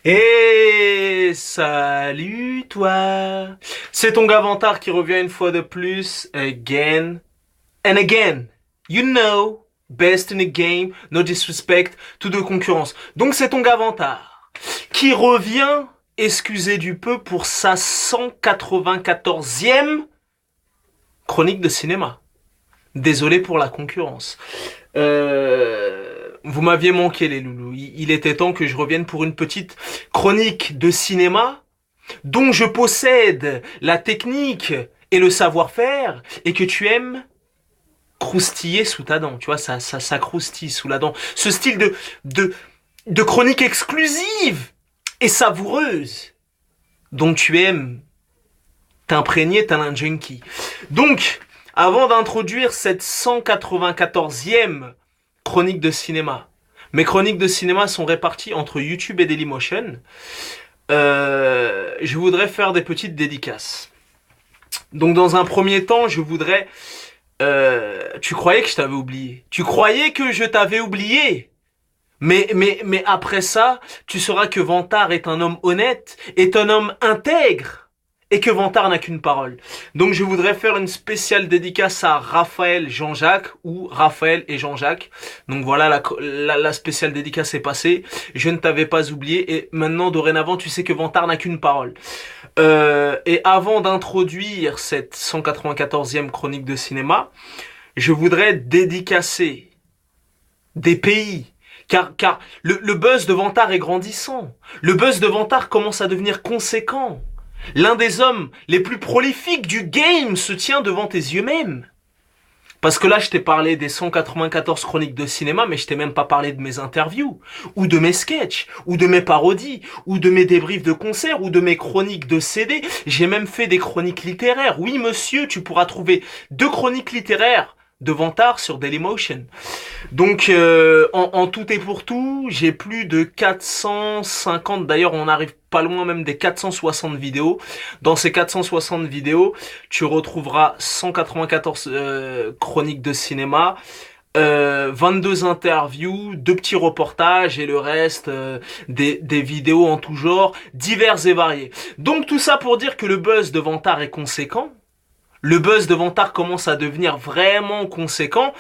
Et salut toi. C'est ton gars Vantard qui revient une fois de plus, again and again. You know, best in the game, no disrespect, tout de concurrence. Donc c'est ton gars Vantard qui revient, excusez du peu, pour sa 194e chronique de cinéma. Désolé pour la concurrence. Vous m'aviez manqué les loulous. Il était temps que je revienne pour une petite chronique de cinéma dont je possède la technique et le savoir-faire et que tu aimes croustiller sous ta dent. Tu vois, ça croustille sous la dent. Ce style de chronique exclusive et savoureuse dont tu aimes t'imprégner tel un junkie. Donc, avant d'introduire cette 194e chronique de cinéma, mes chroniques de cinéma sont réparties entre YouTube et Dailymotion, je voudrais faire des petites dédicaces. Donc dans un premier temps, je voudrais... tu croyais que je t'avais oublié. Tu croyais que je t'avais oublié. Mais après ça, tu sauras que Vantard est un homme honnête, est un homme intègre, et que Vantard n'a qu'une parole. Donc je voudrais faire une spéciale dédicace à Raphaël Jean-Jacques, ou Raphaël et Jean-Jacques. Donc voilà, la spéciale dédicace est passée. Je ne t'avais pas oublié, et maintenant, dorénavant, tu sais que Vantard n'a qu'une parole. Et avant d'introduire cette 194e chronique de cinéma, je voudrais dédicacer des pays. Car le buzz de Vantard est grandissant. Le buzz de Vantard commence à devenir conséquent. L'un des hommes les plus prolifiques du game se tient devant tes yeux même. Parce que là, je t'ai parlé des 194 chroniques de cinéma, mais je t'ai même pas parlé de mes interviews, ou de mes sketchs, ou de mes parodies, ou de mes débriefs de concerts, ou de mes chroniques de CD. J'ai même fait des chroniques littéraires. Oui, monsieur, tu pourras trouver 2 chroniques littéraires de Vantard sur Dailymotion. Donc, en tout et pour tout, j'ai plus de 450, d'ailleurs on arrive pas loin même des 460 vidéos. Dans ces 460 vidéos, tu retrouveras 194 chroniques de cinéma, 22 interviews, 2 petits reportages et le reste des vidéos en tout genre, divers et variés. Donc tout ça pour dire que le buzz de Vantard est conséquent. Le buzz de Vantard commence à devenir vraiment conséquent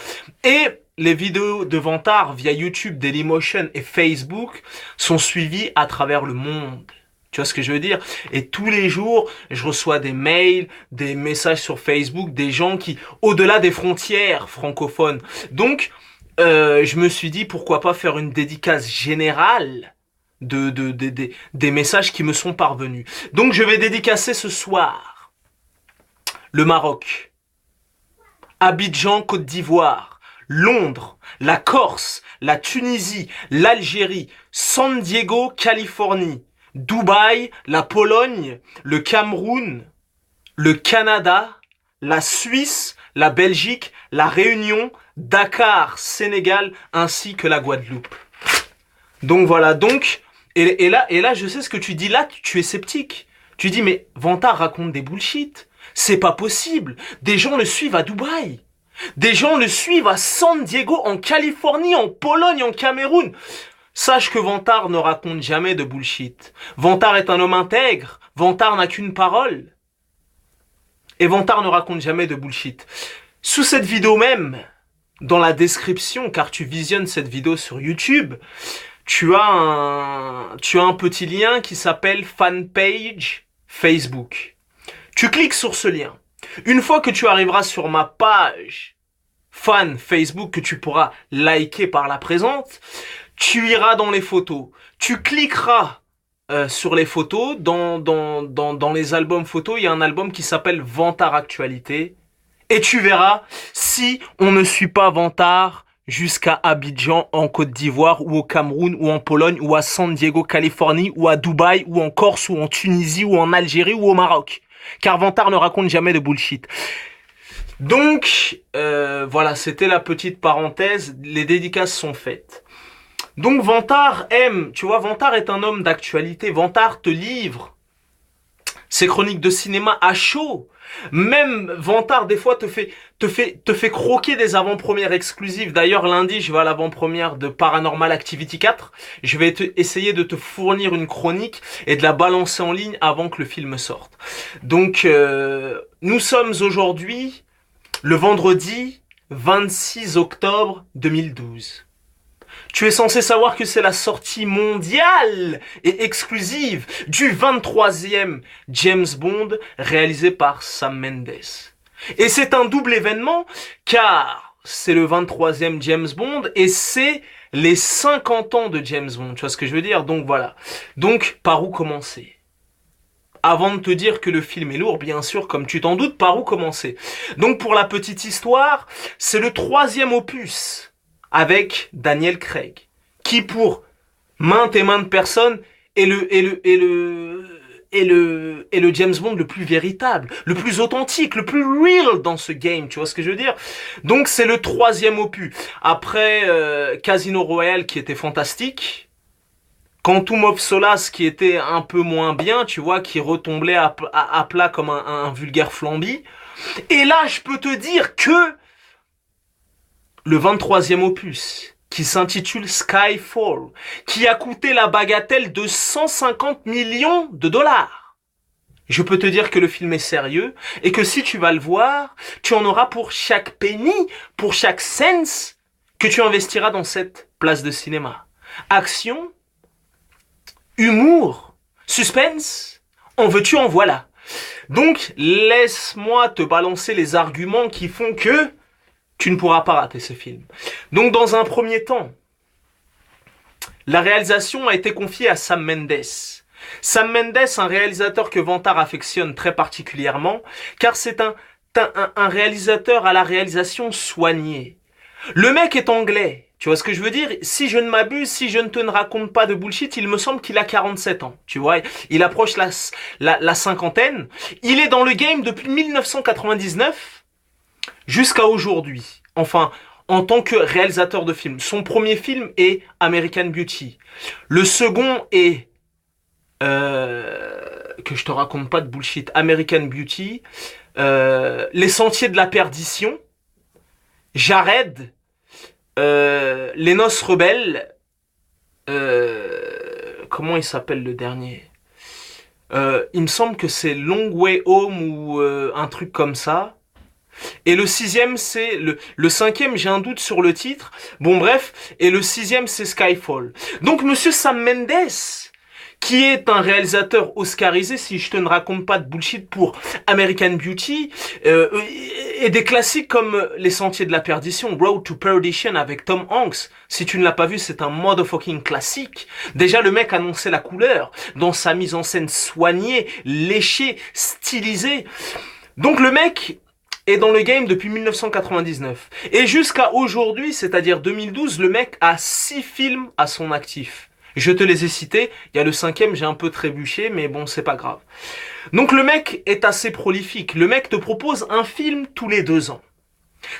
et les vidéos de Vantard via YouTube, Dailymotion et Facebook sont suivies à travers le monde. Tu vois ce que je veux dire? Et tous les jours, je reçois des mails, des messages sur Facebook, des gens qui, au-delà des frontières francophones. Donc, je me suis dit, pourquoi pas faire une dédicace générale des messages qui me sont parvenus. Donc, je vais dédicacer ce soir le Maroc, Abidjan, Côte d'Ivoire, Londres, la Corse, la Tunisie, l'Algérie, San Diego, Californie, Dubaï, la Pologne, le Cameroun, le Canada, la Suisse, la Belgique, la Réunion, Dakar, Sénégal, ainsi que la Guadeloupe. Donc voilà, donc, et là, je sais ce que tu dis là, tu es sceptique. Tu dis, mais Vantard raconte des bullshit. C'est pas possible. Des gens le suivent à Dubaï. Des gens le suivent à San Diego, en Californie, en Pologne, en Cameroun. Sache que Vantard ne raconte jamais de bullshit. Vantard est un homme intègre. Vantard n'a qu'une parole. Et Vantard ne raconte jamais de bullshit. Sous cette vidéo même, dans la description, car tu visionnes cette vidéo sur YouTube, tu as un petit lien qui s'appelle Fanpage Facebook. Tu cliques sur ce lien. Une fois que tu arriveras sur ma page fan Facebook que tu pourras liker par la présente, tu iras dans les photos. Tu cliqueras sur les photos. Dans les albums photos, il y a un album qui s'appelle Vantard Actualité. Et tu verras si on ne suit pas Vantard jusqu'à Abidjan en Côte d'Ivoire ou au Cameroun ou en Pologne ou à San Diego, Californie ou à Dubaï ou en Corse ou en Tunisie ou en Algérie ou au Maroc. Car Vantard ne raconte jamais de bullshit. Donc, voilà, c'était la petite parenthèse. Les dédicaces sont faites. Donc, Vantard aime, tu vois, Vantard est un homme d'actualité. Vantard te livre ses chroniques de cinéma à chaud. Même Vantard, des fois, te fait croquer des avant-premières exclusives. D'ailleurs, lundi, je vais à l'avant-première de Paranormal Activity 4. Je vais essayer de te fournir une chronique et de la balancer en ligne avant que le film sorte. Donc, nous sommes aujourd'hui le vendredi 26 octobre 2012. Tu es censé savoir que c'est la sortie mondiale et exclusive du 23e James Bond réalisé par Sam Mendes. Et c'est un double événement car c'est le 23e James Bond et c'est les 50 ans de James Bond. Tu vois ce que je veux dire? Donc voilà. Donc par où commencer? Avant de te dire que le film est lourd, bien sûr, comme tu t'en doutes, par où commencer? Donc pour la petite histoire, c'est le 3e opus avec Daniel Craig, qui pour maintes et maintes personnes est le James Bond le plus véritable, le plus authentique, le plus real dans ce game, tu vois ce que je veux dire? Donc c'est le 3e opus. Après Casino Royale qui était fantastique, Quantum of Solace qui était un peu moins bien, tu vois, qui retombait à plat comme un vulgaire flambi. Et là, je peux te dire que le 23e opus, qui s'intitule Skyfall, qui a coûté la bagatelle de 150 millions de dollars. Je peux te dire que le film est sérieux et que si tu vas le voir, tu en auras pour chaque penny, pour chaque cent que tu investiras dans cette place de cinéma. Action, humour, suspense, en veux-tu, en voilà. Donc, laisse-moi te balancer les arguments qui font que tu ne pourras pas rater ce film. Donc, dans un premier temps, la réalisation a été confiée à Sam Mendes. Sam Mendes, un réalisateur que Vantard affectionne très particulièrement, car c'est un réalisateur à la réalisation soignée. Le mec est anglais. Tu vois ce que je veux dire? Si je ne m'abuse, si je ne te raconte pas de bullshit, il me semble qu'il a 47 ans. Tu vois, il approche la cinquantaine. Il est dans le game depuis 1999 jusqu'à aujourd'hui. Enfin, en tant que réalisateur de films. Son premier film est American Beauty. Le second est... que je te raconte pas de bullshit. American Beauty. Les Sentiers de la Perdition. Jared. Les Noces Rebelles. Comment il s'appelle le dernier? Il me semble que c'est Long Way Home ou un truc comme ça. Et le 6e, c'est... Le 5e, j'ai un doute sur le titre. Bon, bref. Et le 6e, c'est Skyfall. Donc, monsieur Sam Mendes, qui est un réalisateur oscarisé, si je te ne raconte pas de bullshit, pour American Beauty, et des classiques comme Les Sentiers de la Perdition, Road to Perdition avec Tom Hanks. Si tu ne l'as pas vu, c'est un motherfucking classique. Déjà, le mec annonçait la couleur dans sa mise en scène soignée, léchée, stylisée. Donc, le mec est dans le game depuis 1999. Et jusqu'à aujourd'hui, c'est-à-dire 2012, le mec a 6 films à son actif. Je te les ai cités. Il y a le 5e, j'ai un peu trébuché, mais bon, c'est pas grave. Donc le mec est assez prolifique. Le mec te propose un film tous les 2 ans.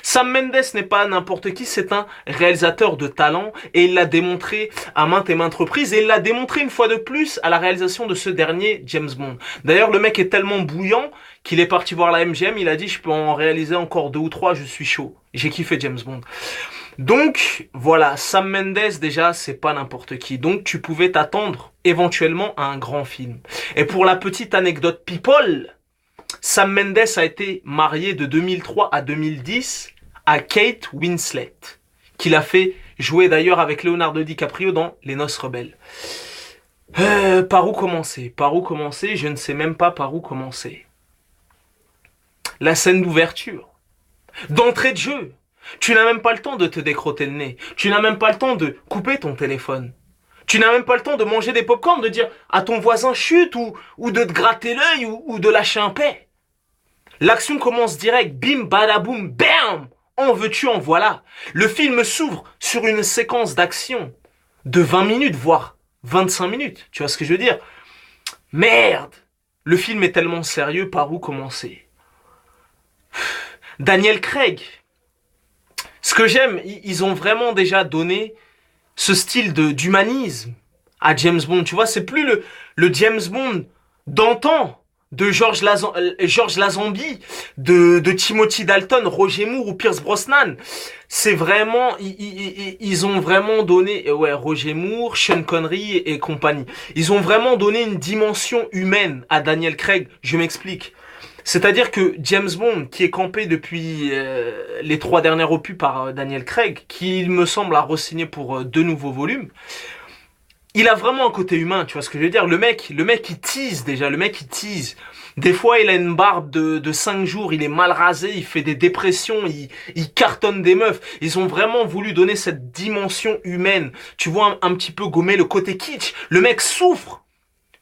Sam Mendes n'est pas n'importe qui, c'est un réalisateur de talent et il l'a démontré à maintes et maintes reprises et il l'a démontré une fois de plus à la réalisation de ce dernier James Bond. D'ailleurs, le mec est tellement bouillant qu'il est parti voir la MGM, il a dit je peux en réaliser encore 2 ou 3, je suis chaud. J'ai kiffé James Bond. Donc, voilà, Sam Mendes, déjà, c'est pas n'importe qui. Donc, tu pouvais t'attendre éventuellement à un grand film. Et pour la petite anecdote people, Sam Mendes a été marié de 2003 à 2010 à Kate Winslet, qu'il a fait jouer d'ailleurs avec Leonardo DiCaprio dans Les Noces Rebelles. Par où commencer? Par où commencer? Je ne sais même pas par où commencer. La scène d'ouverture. D'entrée de jeu. Tu n'as même pas le temps de te décrotter le nez. Tu n'as même pas le temps de couper ton téléphone. Tu n'as même pas le temps de manger des pop-corn, de dire à ton voisin chute ou de te gratter l'œil ou de lâcher un paix. L'action commence direct. Bim, badaboum, bam! En veux-tu, en voilà. Le film s'ouvre sur une séquence d'action de 20 minutes, voire 25 minutes. Tu vois ce que je veux dire? Merde! Le film est tellement sérieux, par où commencer? Daniel Craig. Ce que j'aime, ils ont vraiment déjà donné ce style d'humanisme à James Bond. Tu vois, c'est plus le James Bond d'antan, George Lazenby, de Timothy Dalton, Roger Moore ou Pierce Brosnan. C'est vraiment, ils ont vraiment donné, ouais, Roger Moore, Sean Connery et compagnie. Ils ont vraiment donné une dimension humaine à Daniel Craig. Je m'explique. C'est-à-dire que James Bond, qui est campé depuis les 3 derniers opus par Daniel Craig, qui il me semble a re-signé pour 2 nouveaux volumes, il a vraiment un côté humain, tu vois ce que je veux dire. Le mec il tease déjà, le mec il tease. Des fois il a une barbe de 5 jours, il est mal rasé, il fait des dépressions, il cartonne des meufs. Ils ont vraiment voulu donner cette dimension humaine. Tu vois un petit peu gommer le côté kitsch. Le mec souffre.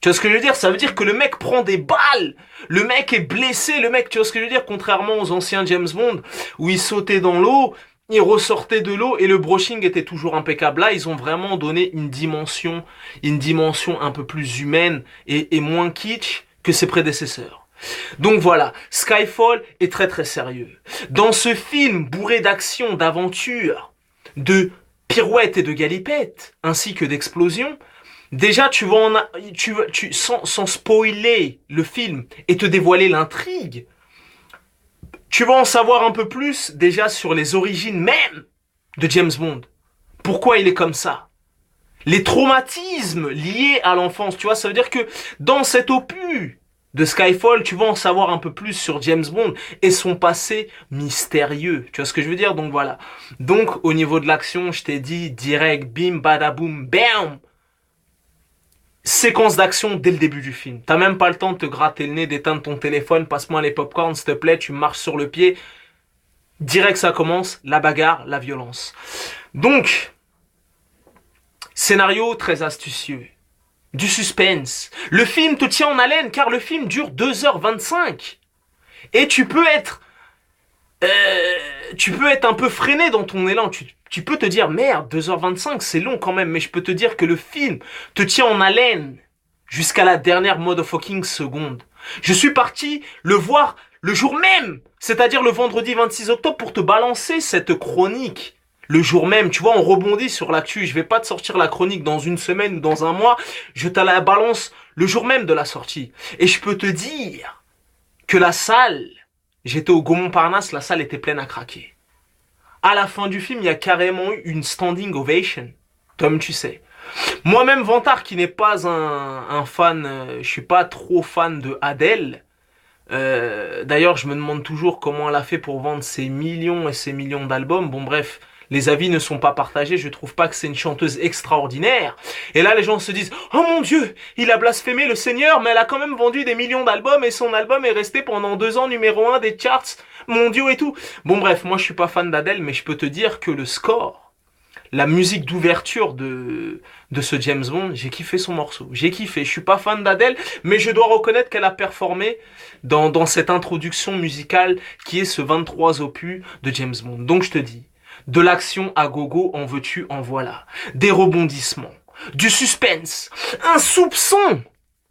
Tu vois ce que je veux dire? Ça veut dire que le mec prend des balles. Le mec est blessé. Le mec, tu vois ce que je veux dire? Contrairement aux anciens James Bond, où il sautait dans l'eau, il ressortait de l'eau et le brushing était toujours impeccable. Là, ils ont vraiment donné une dimension un peu plus humaine et moins kitsch que ses prédécesseurs. Donc voilà, Skyfall est très très sérieux. Dans ce film bourré d'action, d'aventure, de pirouettes et de galipettes, ainsi que d'explosions, déjà, sans spoiler le film et te dévoiler l'intrigue, tu vas en savoir un peu plus déjà sur les origines même de James Bond. Pourquoi il est comme ça? Les traumatismes liés à l'enfance, tu vois, ça veut dire que dans cet opus de Skyfall, tu vas en savoir un peu plus sur James Bond et son passé mystérieux. Tu vois ce que je veux dire? Donc voilà. Donc au niveau de l'action, je t'ai dit direct, bim, badaboum, bam. Séquence d'action dès le début du film. T'as même pas le temps de te gratter le nez, d'éteindre ton téléphone, passe-moi les popcorn, s'il te plaît, tu marches sur le pied. Direct ça commence, la bagarre, la violence. Donc, scénario très astucieux. Du suspense. Le film te tient en haleine car le film dure 2h25. Et tu peux être un peu freiné dans ton élan. Tu peux te dire, merde, 2h25, c'est long quand même. Mais je peux te dire que le film te tient en haleine jusqu'à la dernière motherfucking seconde. Je suis parti le voir le jour même, c'est-à-dire le vendredi 26 octobre, pour te balancer cette chronique. Le jour même, tu vois, on rebondit sur l'actu. Je vais pas te sortir la chronique dans une semaine ou dans un mois. Je te la balance le jour même de la sortie. Et je peux te dire que la salle, j'étais au Gaumont-Parnasse, la salle était pleine à craquer. À la fin du film, il y a carrément eu une standing ovation. Comme tu sais. Moi-même, Vantard, qui n'est pas un fan, je suis pas trop fan de Adele. D'ailleurs, je me demande toujours comment elle a fait pour vendre ses millions et ses millions d'albums. Bon, bref, les avis ne sont pas partagés. Je trouve pas que c'est une chanteuse extraordinaire. Et là, les gens se disent, oh mon Dieu, il a blasphémé le Seigneur, mais elle a quand même vendu des millions d'albums et son album est resté pendant 2 ans numéro 1 des charts mondiaux et tout. Bon, bref, moi, je suis pas fan d'Adele, mais je peux te dire que le score, la musique d'ouverture de ce James Bond, j'ai kiffé son morceau. J'ai kiffé. Je suis pas fan d'Adele, mais je dois reconnaître qu'elle a performé dans cette introduction musicale qui est ce 23 opus de James Bond. Donc je te dis, de l'action à gogo, en veux-tu, en voilà. Des rebondissements, du suspense, un soupçon,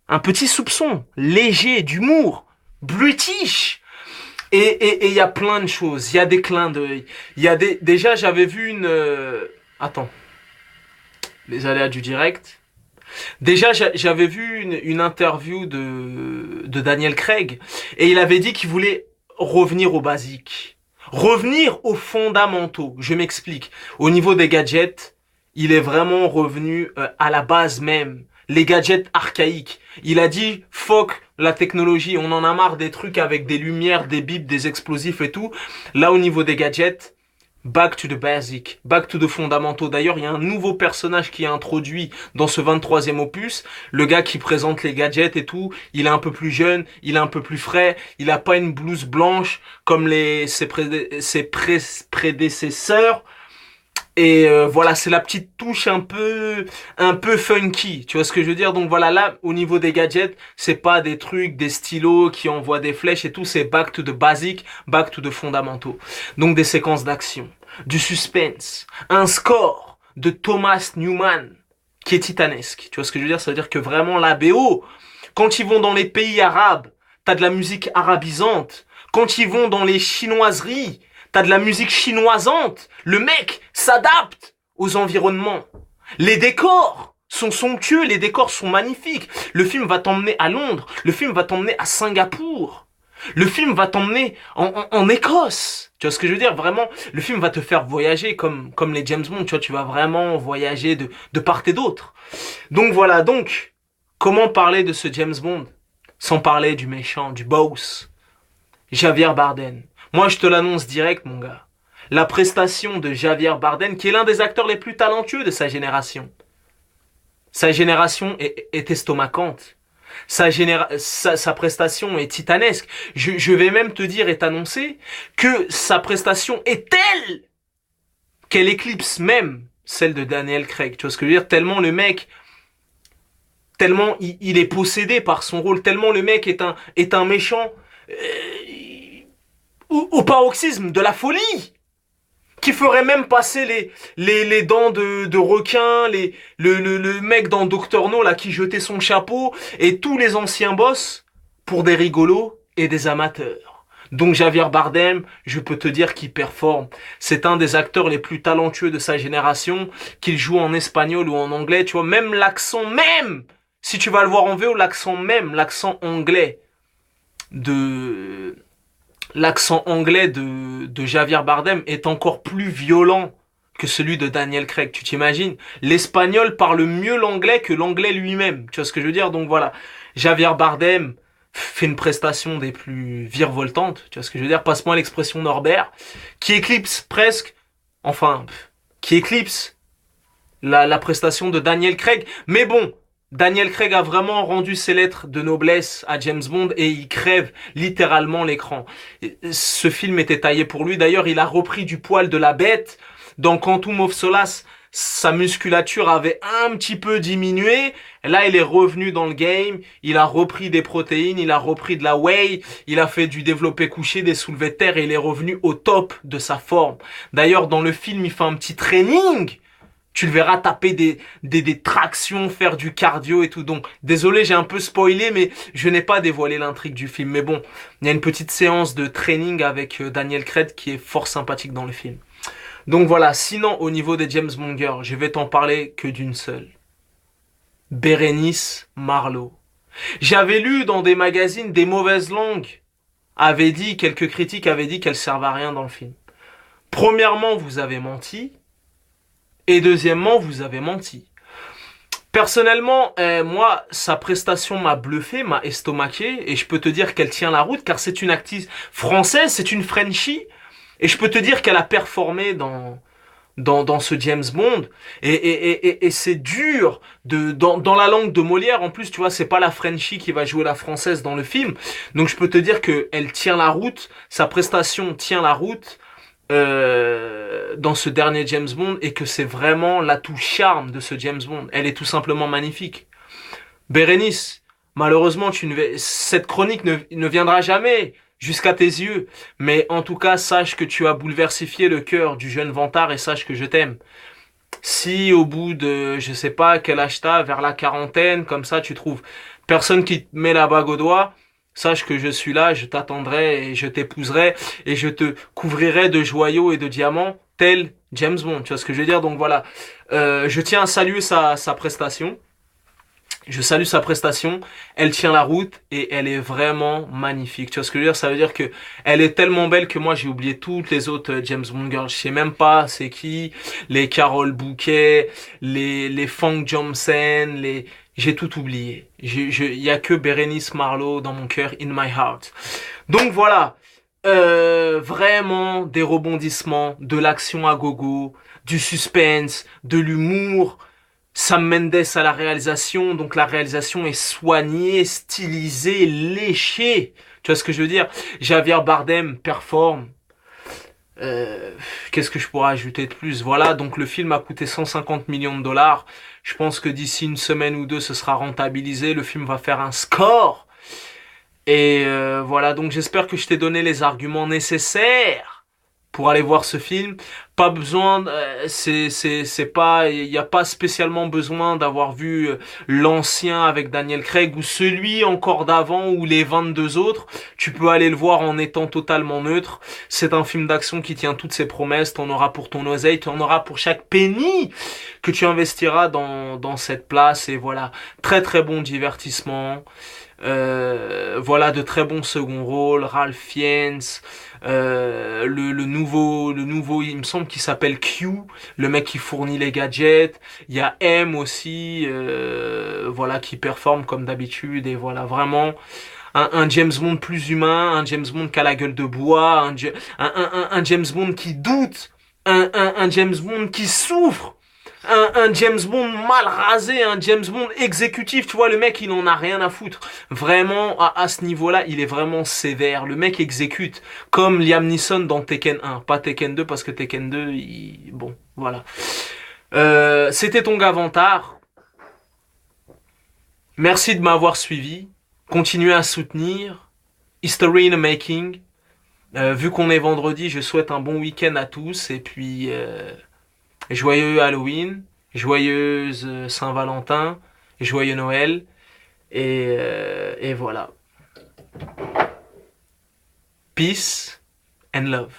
un petit soupçon léger d'humour, british. Et il y a plein de choses. Il y a des clins d'œil. Il y a déjà, j'avais vu une... Attends. Les aléas du direct. Déjà, j'avais vu une interview de Daniel Craig. Et il avait dit qu'il voulait revenir aux basiques. Revenir aux fondamentaux. Je m'explique. Au niveau des gadgets, il est vraiment revenu à la base même. Les gadgets archaïques. Il a dit, fuck la technologie, on en a marre des trucs avec des lumières, des bips, des explosifs et tout. Là, au niveau des gadgets, back to the basic, back to the fondamentaux. D'ailleurs, il y a un nouveau personnage qui est introduit dans ce 23e opus. Le gars qui présente les gadgets et tout, il est un peu plus jeune, il est un peu plus frais, il a pas une blouse blanche comme ses prédécesseurs. Et voilà, c'est la petite touche un peu funky, tu vois ce que je veux dire? Donc voilà, là, au niveau des gadgets, c'est pas des trucs, des stylos qui envoient des flèches et tout, c'est back to the basic, back to the fondamentaux. Donc des séquences d'action, du suspense, un score de Thomas Newman qui est titanesque, tu vois ce que je veux dire? Ça veut dire que vraiment la BO, quand ils vont dans les pays arabes, t'as de la musique arabisante, quand ils vont dans les chinoiseries, t'as de la musique chinoisante. Le mec s'adapte aux environnements. Les décors sont somptueux, les décors sont magnifiques. Le film va t'emmener à Londres, le film va t'emmener à Singapour. Le film va t'emmener en Écosse. Tu vois ce que je veux dire? Vraiment, le film va te faire voyager comme les James Bond. Tu vois, tu vas vraiment voyager de part et d'autre. Donc voilà, donc, comment parler de ce James Bond sans parler du méchant, du boss, Javier Bardem. Moi, je te l'annonce direct, mon gars. La prestation de Javier Bardem, qui est l'un des acteurs les plus talentueux de sa génération. Sa génération est estomacante. Sa prestation est titanesque. Je vais même te dire et t'annoncer que sa prestation est telle qu'elle éclipse même celle de Daniel Craig. Tu vois ce que je veux dire? Tellement le mec, tellement il est possédé par son rôle, tellement le mec est un méchant au paroxysme de la folie, qui ferait même passer les dents de requin, le mec dans Doctor No là qui jetait son chapeau, et tous les anciens boss pour des rigolos et des amateurs. Donc Javier Bardem, je peux te dire qu'il performe. C'est un des acteurs les plus talentueux de sa génération, qu'il joue en espagnol ou en anglais, tu vois, même l'accent même, si tu vas le voir en VO, l'accent anglais de Javier Bardem est encore plus violent que celui de Daniel Craig, tu t'imagines? L'espagnol parle mieux l'anglais que l'anglais lui-même, tu vois ce que je veux dire? Donc voilà, Javier Bardem fait une prestation des plus virevoltantes, tu vois ce que je veux dire? Passe-moi l'expression Norbert, qui éclipse presque, enfin, qui éclipse la prestation de Daniel Craig. Mais bon, Daniel Craig a vraiment rendu ses lettres de noblesse à James Bond et il crève littéralement l'écran. Ce film était taillé pour lui. D'ailleurs, il a repris du poil de la bête. Dans Quantum of Solace, sa musculature avait un petit peu diminué. Là, il est revenu dans le game. Il a repris des protéines, il a repris de la whey, il a fait du développé couché, des soulevés de terre et il est revenu au top de sa forme. D'ailleurs, dans le film, il fait un petit training. Tu le verras taper des tractions, faire du cardio et tout. Donc, désolé, j'ai un peu spoilé, mais je n'ai pas dévoilé l'intrigue du film. Mais bon, il y a une petite séance de training avec Daniel Craig qui est fort sympathique dans le film. Donc voilà, sinon, au niveau des James Bond girls, je vais t'en parler que d'une seule. Bérénice Marlowe. J'avais lu dans des magazines des mauvaises langues. Quelques critiques avaient dit qu'elle servait à rien dans le film. Premièrement, vous avez menti. Et deuxièmement, vous avez menti. Personnellement, moi, sa prestation m'a bluffé, m'a estomaqué, et je peux te dire qu'elle tient la route, car c'est une actrice française, c'est une Frenchie, et je peux te dire qu'elle a performé dans ce James Bond, et c'est dur, dans la langue de Molière, en plus, tu vois, c'est pas la Frenchie qui va jouer la française dans le film, donc je peux te dire qu'elle tient la route, sa prestation tient la route, dans ce dernier James Bond, et que c'est vraiment l'atout charme de ce James Bond. Elle est tout simplement magnifique. Bérénice, malheureusement, cette chronique ne viendra jamais jusqu'à tes yeux, mais en tout cas, sache que tu as bouleversifié le cœur du jeune vantard et sache que je t'aime. Si au bout de, je sais pas quel âge t'as, vers la quarantaine, comme ça, tu trouves personne qui te met la bague au doigt, sache que je suis là, je t'attendrai et je t'épouserai et je te couvrirai de joyaux et de diamants, tel James Bond. Tu vois ce que je veux dire? Donc voilà, je tiens à saluer sa prestation. Je salue sa prestation. Elle tient la route et elle est vraiment magnifique. Tu vois ce que je veux dire? Ça veut dire que elle est tellement belle que moi j'ai oublié toutes les autres James Bond girls. Je sais même pas c'est qui. Les Carol Bouquet, les Fang Johnson, j'ai tout oublié. Il y a que Bérénice Marlowe dans mon cœur, in my heart. Donc voilà, vraiment des rebondissements, de l'action à gogo, du suspense, de l'humour. Sam Mendes à la réalisation, donc la réalisation est soignée, stylisée, léchée. Tu vois ce que je veux dire? Javier Bardem performe. Qu'est-ce que je pourrais ajouter de plus? Voilà, donc le film a coûté 150 millions de dollars. Je pense que d'ici une semaine ou deux, ce sera rentabilisé. Le film va faire un score. Et voilà, donc j'espère que je t'ai donné les arguments nécessaires pour aller voir ce film. Pas besoin, c'est pas, il n'y a pas spécialement besoin d'avoir vu l'ancien avec Daniel Craig ou celui encore d'avant ou les 22 autres. Tu peux aller le voir en étant totalement neutre. C'est un film d'action qui tient toutes ses promesses. T'en auras pour ton oseille, t'en auras pour chaque penny que tu investiras dans cette place. Et voilà, très très bon divertissement. Voilà, de très bons second rôles. Ralph Fiennes, le nouveau, il me semble qu'il s'appelle Q, le mec qui fournit les gadgets. Il y a M aussi, voilà, qui performe comme d'habitude. Et voilà, vraiment un James Bond plus humain, un James Bond qui a la gueule de bois, un James Bond qui doute, un James Bond qui souffre. Un James Bond mal rasé, un James Bond exécutif, tu vois, le mec il en a rien à foutre. Vraiment, à ce niveau-là, il est vraiment sévère. Le mec exécute, comme Liam Neeson dans Tekken 1, pas Tekken 2, parce que Tekken 2, bon, voilà. C'était ton Gavantar. Merci de m'avoir suivi. Continuez à soutenir. History in the making. Vu qu'on est vendredi, je souhaite un bon week-end à tous, et puis... joyeux Halloween, joyeuse Saint-Valentin, joyeux Noël, et voilà. Peace and love.